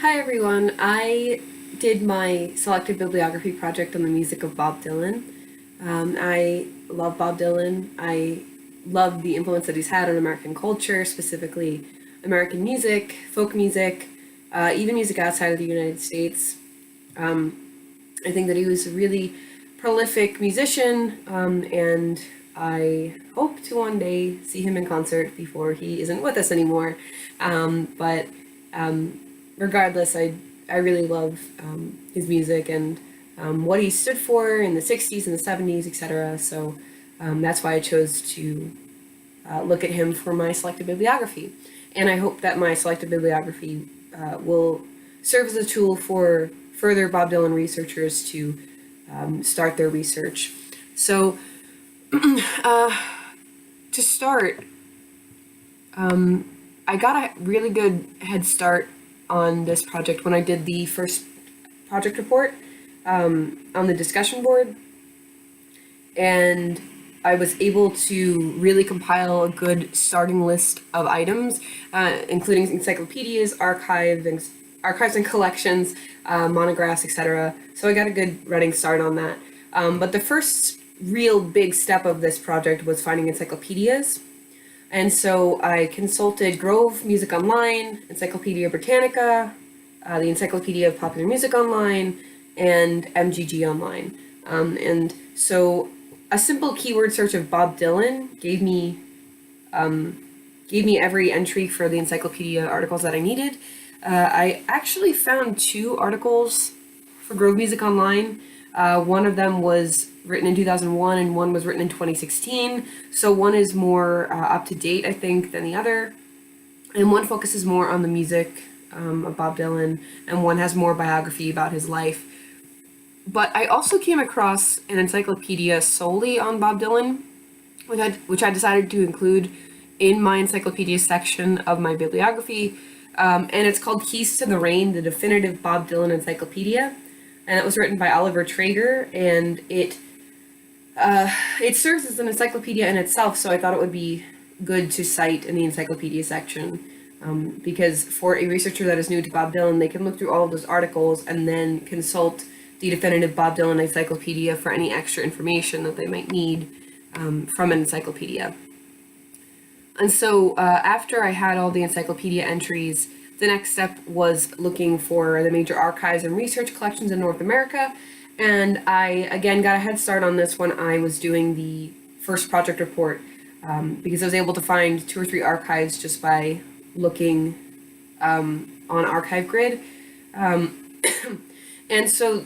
Hi everyone, I did my selective bibliography project on the music of Bob Dylan. I love Bob Dylan. I love the influence that he's had on American culture, specifically American music, folk music, even music outside of the United States. I think that he was a really prolific musician, and I hope to one day see him in concert before he isn't with us anymore. But regardless, I really love his music and what he stood for in the 60s and the 70s, etc. So that's why I chose to look at him for my selective bibliography. And I hope that my selective bibliography will serve as a tool for further Bob Dylan researchers to start their research. So to start, I got a really good head start on this project when I did the first project report on the discussion board, and I was able to really compile a good starting list of items, including encyclopedias, archives and collections, monographs, etc. So I got a good running start on that. But the first real big step of this project was finding encyclopedias. And so I consulted Grove Music Online, Encyclopedia Britannica, the Encyclopedia of Popular Music Online, and MGG Online. And so a simple keyword search of Bob Dylan gave me every entry for the encyclopedia articles that I needed. I actually found two articles for Grove Music Online. One of them was written in 2001 and one was written in 2016. So one is more up to date, I think, than the other. And one focuses more on the music of Bob Dylan, and one has more biography about his life. But I also came across an encyclopedia solely on Bob Dylan, which I decided to include in my encyclopedia section of my bibliography. And it's called Keys to the Rain, the Definitive Bob Dylan Encyclopedia. And it was written by Oliver Traeger, and it serves as an encyclopedia in itself, so I thought it would be good to cite in the encyclopedia section, because for a researcher that is new to Bob Dylan, they can look through all of those articles and then consult the definitive Bob Dylan encyclopedia for any extra information that they might need from an encyclopedia. And so after I had all the encyclopedia entries, the next step was looking for the major archives and research collections in North America. And I, again, got a head start on this when I was doing the first project report, because I was able to find 2 or 3 archives just by looking on Archive Grid. And so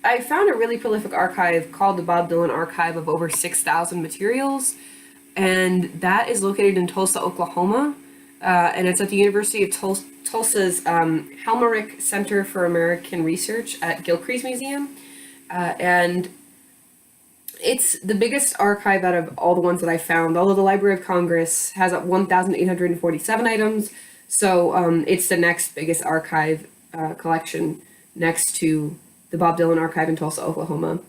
I found a really prolific archive called the Bob Dylan Archive of over 6,000 materials. And that is located in Tulsa, Oklahoma. And it's at the University of Tulsa's Helmerich Center for American Research at Gilcrease Museum. And it's the biggest archive out of all the ones that I found, although the Library of Congress has 1,847 items. So it's the next biggest archive collection next to the Bob Dylan Archive in Tulsa, Oklahoma.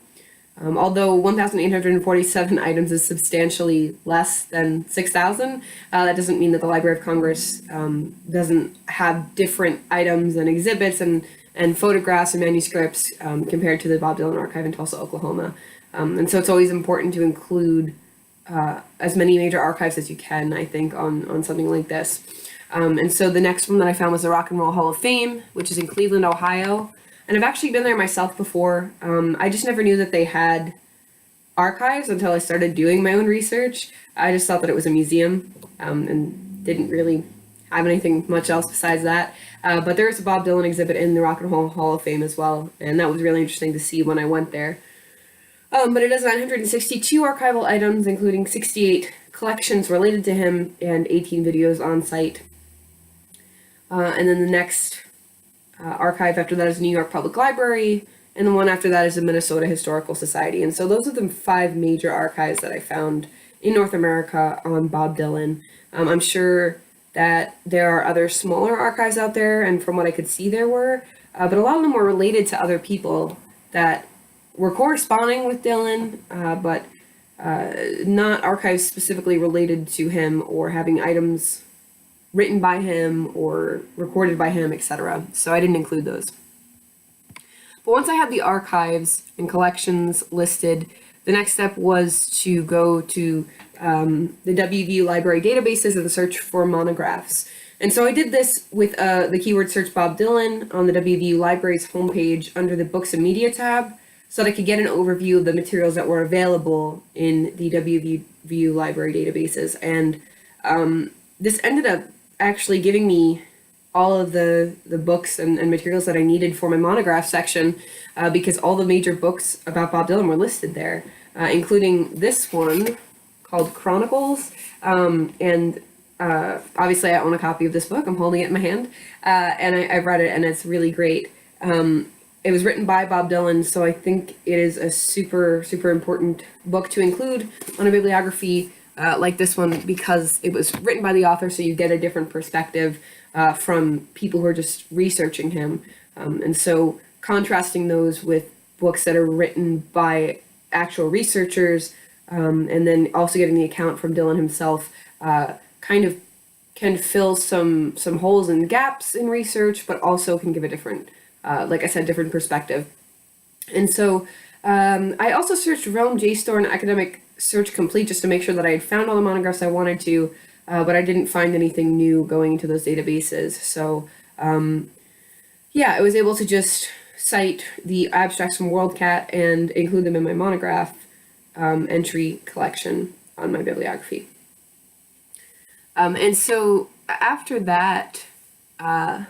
Although 1,847 items is substantially less than 6,000, that doesn't mean that the Library of Congress doesn't have different items and exhibits and photographs and manuscripts compared to the Bob Dylan Archive in Tulsa, Oklahoma. And so it's always important to include as many major archives as you can, I think, on something like this. And so the next one that I found was the Rock and Roll Hall of Fame, which is in Cleveland, Ohio. And I've actually been there myself before. I just never knew that they had archives until I started doing my own research. I just thought that it was a museum and didn't really have anything much else besides that. But there is a Bob Dylan exhibit in the Rock and Roll Hall of Fame as well, and that was really interesting to see when I went there. But it has 962 archival items, including 68 collections related to him and 18 videos on site. And then the next archive after that is New York Public Library, and the one after that is the Minnesota Historical Society. And so those are the 5 major archives that I found in North America on Bob Dylan. I'm sure that there are other smaller archives out there, and from what I could see there were, but a lot of them were related to other people that were corresponding with Dylan, but not archives specifically related to him or having items written by him or recorded by him, etc. So I didn't include those. But once I had the archives and collections listed, the next step was to go to the WVU library databases and search for monographs. And so I did this with the keyword search Bob Dylan on the WVU library's homepage under the Books and Media tab, so that I could get an overview of the materials that were available in the WVU library databases. And this ended up actually giving me all of the books and materials that I needed for my monograph section, because all the major books about Bob Dylan were listed there, including this one called Chronicles. And obviously I own a copy of this book. I'm holding it in my hand, and I've read it, and it's really great. It was written by Bob Dylan, so I think it is a super, super important book to include on a bibliography like this one, because it was written by the author, so you get a different perspective from people who are just researching him. And so contrasting those with books that are written by actual researchers, and then also getting the account from Dylan himself, kind of can fill some holes and gaps in research, but also can give a different, like I said, different perspective. And so I also searched Realm, JSTOR, and Academic Search Complete just to make sure that I had found all the monographs I wanted to, but I didn't find anything new going into those databases. So yeah, I was able to just cite the abstracts from WorldCat and include them in my monograph entry collection on my bibliography. And so after that, I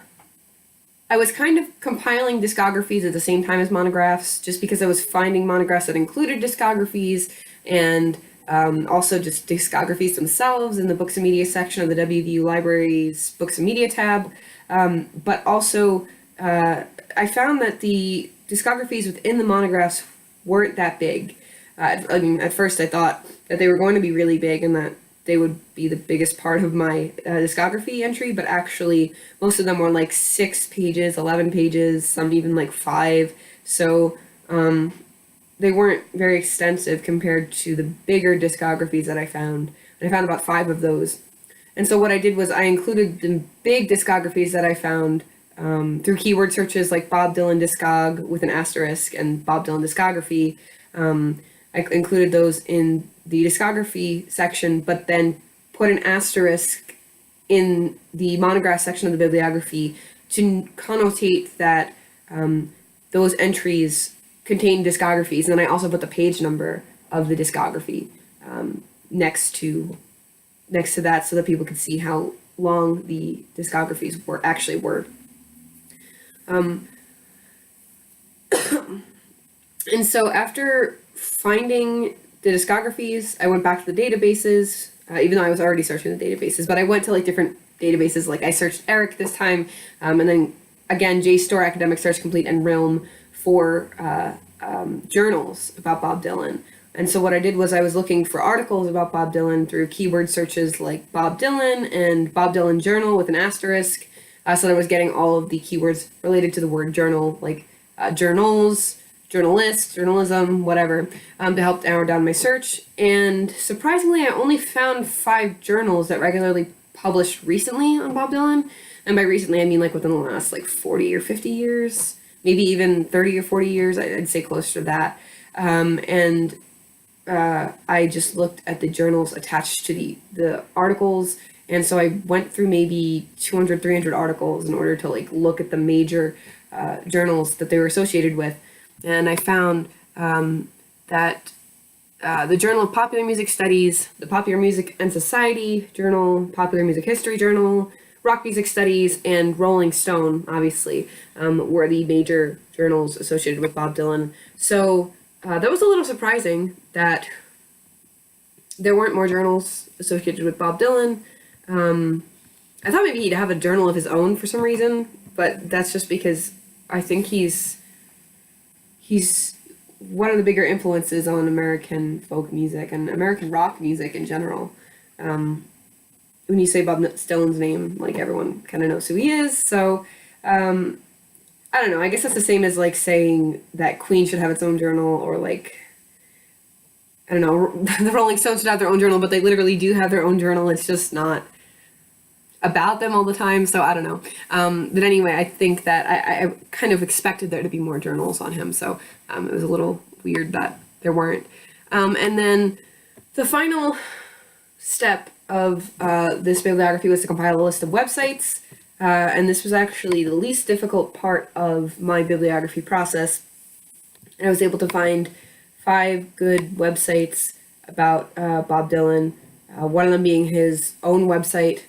was kind of compiling discographies at the same time as monographs, just because I was finding monographs that included discographies, and also just discographies themselves in the Books and Media section of the WVU Library's Books and Media tab. But also, I found that the discographies within the monographs weren't that big. I mean, at first I thought that they were going to be really big and that they would be the biggest part of my discography entry, but actually most of them were like 6 pages, 11 pages, some even like 5. So they weren't very extensive compared to the bigger discographies that I found. And I found about 5 of those. And so what I did was I included the big discographies that I found through keyword searches like Bob Dylan Discog with an asterisk and Bob Dylan Discography. I included those in the discography section, but then put an asterisk in the monograph section of the bibliography to connotate that those entries contain discographies. And then I also put the page number of the discography next to that, so that people could see how long the discographies actually were. And so after finding the discographies, I went back to the databases, even though I was already searching the databases, but I went to like different databases. Like I searched Eric this time, and then again JSTOR, Academic Search Complete, and Realm for journals about Bob Dylan. And so what I did was I was looking for articles about Bob Dylan through keyword searches like Bob Dylan and Bob Dylan Journal with an asterisk, so that I was getting all of the keywords related to the word journal, like journals, journalist, journalism, whatever, to help narrow down my search. And surprisingly, I only found 5 journals that regularly published recently on Bob Dylan. And by recently, I mean like within the last like 40 or 50 years, maybe even 30 or 40 years, I'd say closer to that. And I just looked at the journals attached to the articles. And so I went through maybe 200, 300 articles in order to like look at the major journals that they were associated with. And I found that the Journal of Popular Music Studies, the Popular Music and Society Journal, Popular Music History Journal, Rock Music Studies, and Rolling Stone, obviously, were the major journals associated with Bob Dylan. So that was a little surprising that there weren't more journals associated with Bob Dylan. I thought maybe he'd have a journal of his own for some reason, but that's just because I think he's one of the bigger influences on American folk music and American rock music in general. When you say Bob Dylan's name, like everyone kind of knows who he is. So I don't know. I guess that's the same as like saying that Queen should have its own journal, or like, I don't know, the Rolling Stones should have their own journal, but they literally do have their own journal. It's just not about them all the time, so I don't know. But anyway, I think that I kind of expected there to be more journals on him, so it was a little weird that there weren't. And then the final step of this bibliography was to compile a list of websites, and this was actually the least difficult part of my bibliography process. And I was able to find 5 good websites about Bob Dylan, one of them being his own website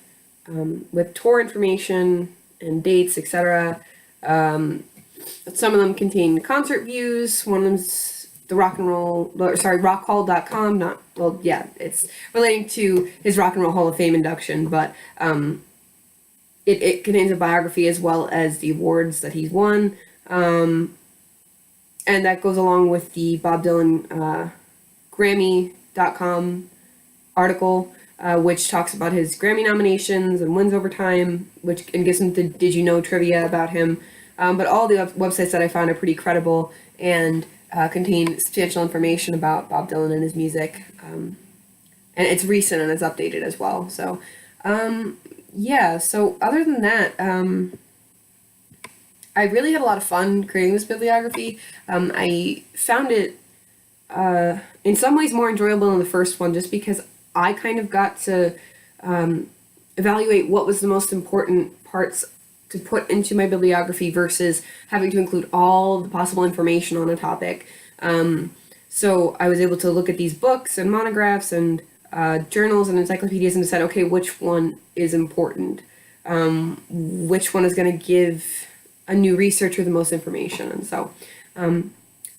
with tour information and dates, etc. Some of them contain concert views. One of them's the rockhall.com. Not, well, yeah, it's relating to his Rock and Roll Hall of Fame induction, but it contains a biography as well as the awards that he's won. And that goes along with the Bob Dylan Grammy.com article, which talks about his Grammy nominations and wins over time, and gives him the Did You Know trivia about him. But all the websites that I found are pretty credible and contain substantial information about Bob Dylan and his music. And it's recent and it's updated as well. So, yeah, so other than that, I really had a lot of fun creating this bibliography. I found it in some ways more enjoyable than the first one, just because I kind of got to evaluate what was the most important parts to put into my bibliography versus having to include all the possible information on a topic. So I was able to look at these books and monographs and journals and encyclopedias and decide, okay, which one is important? Which one is going to give a new researcher the most information? And so I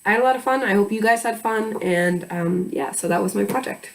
had a lot of fun. I hope you guys had fun. And yeah, so that was my project.